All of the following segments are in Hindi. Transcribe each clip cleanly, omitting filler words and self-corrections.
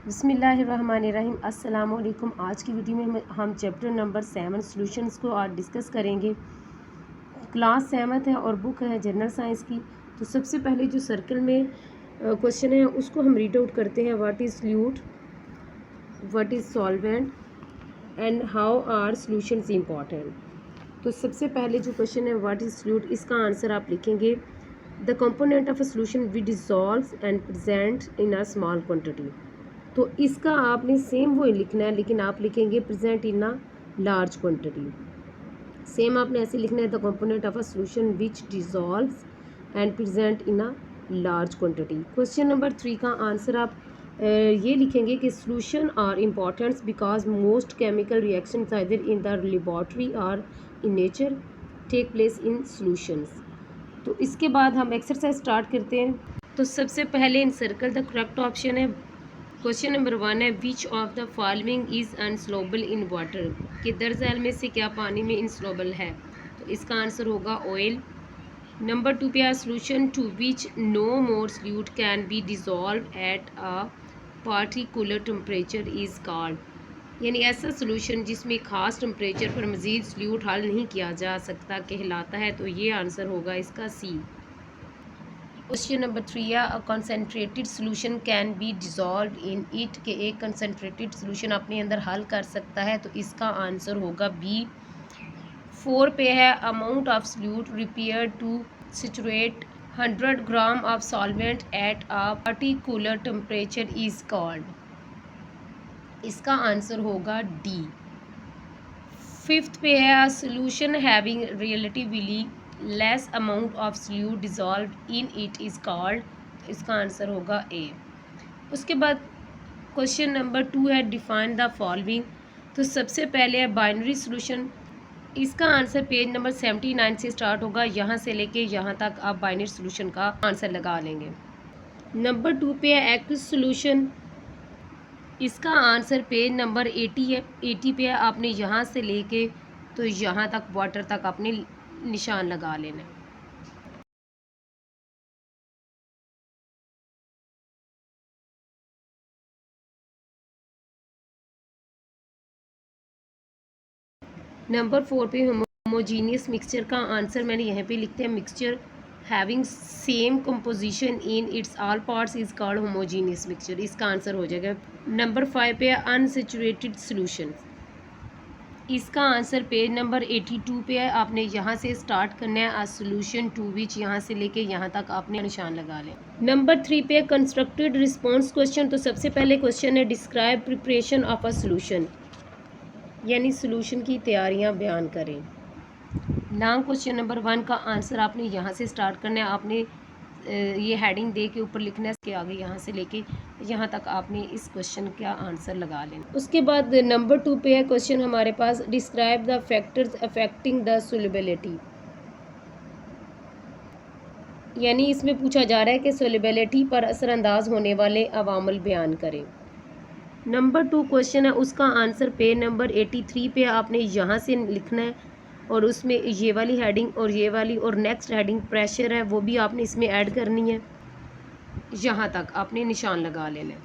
बिस्मिल्लाहिर्रहमानिर्रहीम। अस्सलाम वालेकुम। आज की वीडियो में हम चैप्टर नंबर 7 सॉल्यूशंस को आज डिस्कस करेंगे। क्लास 7 है और बुक है जनरल साइंस की। तो सबसे पहले जो सर्कल में क्वेश्चन है उसको हम रीड आउट करते हैं। What is solute, what is solvent and how are solutions important. तो सबसे पहले जो क्वेश्चन है व्हाट इज़ सॉल्यूट, इसका आंसर आप लिखेंगे the component of a solution we dissolve and present in a small quantity. तो इसका आपने सेम वही लिखना है, लेकिन आप लिखेंगे present in a large quantity. Same आपने ऐसे लिखना है the component of a solution which dissolves and present in a large quantity. Question number 3 का आंसर आप ये लिखेंगे कि solution are important because most chemical reactions either in the laboratory or in nature take place in solutions. तो इसके बाद हम एक्सरसाइज स्टार्ट करते हैं। तो सबसे पहले encircle the correct option है। क्वेश्चन नंबर 1 है which of the following is insoluble in water, कि दरअसल में से क्या पानी में इनस्लोबल है। तो इसका आंसर होगा ऑयल। नंबर 2 पे है solution to which no more solute can be dissolve at a particular temperature is called, यानी ऐसा सोल्यूशन जिसमें खास टेम्परेचर पर मज़ीद सॉल्यूट हल नहीं किया जा सकता कहलाता है। तो ये आंसर होगा इसका सी। क्वेश्चन नंबर 3 है a concentrated solution can be dissolve in it, के एक कंसनट्रेटेड सोल्यूशन अपने अंदर हल कर सकता है। तो इसका आंसर होगा बी। 4 पे है amount of solute required to saturate 100 gram of solvent at a particular temperature is called. इसका आंसर होगा डी। 5th पे है a solution having relatively less amount of solute dissolve in it is called. इसका आंसर होगा ए। उसके बाद क्वेश्चन नंबर 2 है डिफाइन द फॉलोइंग। तो सबसे पहले है बाइनरी सॉल्यूशन। इसका आंसर पेज नंबर 79 से स्टार्ट होगा। यहाँ से लेके यहाँ तक आप बाइनरी सॉल्यूशन का आंसर लगा लेंगे। नंबर 2 पे है एक्वस सॉल्यूशन। इसका आंसर पेज नंबर 80 है। 80 पे आपने यहाँ से लेके तो यहाँ तक वाटर तक आपने निशान लगा लेना है। नंबर 4 पे होमोजीनियस मिक्सचर का आंसर मैंने यहाँ पे लिखते हैं mixture having same composition in its all parts is called homogeneous mixture. इसका आंसर हो जाएगा। नंबर 5 पे अनसैचुरेटेड सॉल्यूशन। इसका आंसर पेज नंबर 82 पे है। आपने यहाँ से स्टार्ट करना है आ सोल्यूशन टू विच, यहाँ से लेके यहाँ तक आपने निशान लगा लें। नंबर 3 पे कंस्ट्रक्टेड रिस्पॉन्स क्वेश्चन। तो सबसे पहले क्वेश्चन है describe preparation of a solution, यानी सोल्यूशन की तैयारियाँ बयान करें। लॉन्ग क्वेश्चन नंबर 1 का आंसर आपने यहाँ से स्टार्ट करना है। आपने ये हेडिंग दे के ऊपर लिखना है, इसके आगे यहाँ से लेके यहाँ तक आपने इस क्वेश्चन का आंसर लगा लेना। उसके बाद नंबर 2 पे है क्वेश्चन हमारे पास describe the factors affecting the solubility, यानी इसमें पूछा जा रहा है कि सोल्युबिलिटी पर असरअंदाज होने वाले अवामल बयान करें। नंबर 2 क्वेश्चन है उसका आंसर पेज नंबर 83 पे आपने यहाँ से लिखना है और उसमें ये वाली हेडिंग और ये वाली और नेक्स्ट हेडिंग प्रेशर है वो भी आपने इसमें ऐड करनी है। यहाँ तक आपने निशान लगा लेना है।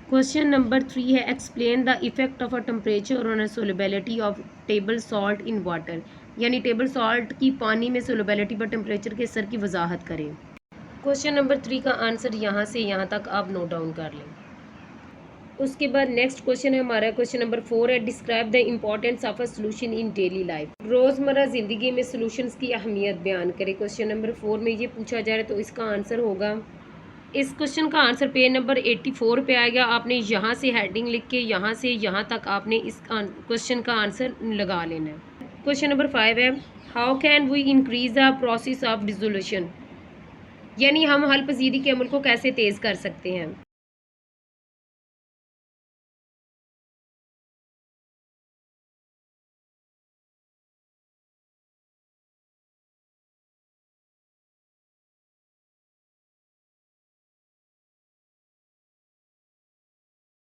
क्वेश्चन नंबर 3 है explain the effect of a temperature on a solubility of table salt in water, यानी टेबल सॉल्ट की पानी में सोल्युबिलिटी पर टेम्परेचर के असर की वजाहत करें। क्वेश्चन नंबर 3 का आंसर यहाँ से यहाँ तक आप नोट डाउन कर लें। उसके बाद नेक्स्ट क्वेश्चन है हमारा क्वेश्चन नंबर 4 है describe the importance of a solution in daily life, रोज़मर्रा ज़िंदगी में सोल्यूशंस की अहमियत बयान करें। क्वेश्चन नंबर 4 में ये पूछा जा रहा है। तो इसका आंसर होगा, इस क्वेश्चन का आंसर पेज नंबर 84 पे आएगा। आपने यहाँ से हेडिंग लिख के यहाँ से यहाँ तक आपने इस क्वेश्चन का आंसर लगा लेना है। क्वेश्चन नंबर 5 है how can we increase the process of dissolution, यानी हम हल पजीरी के अमल को कैसे तेज़ कर सकते हैं।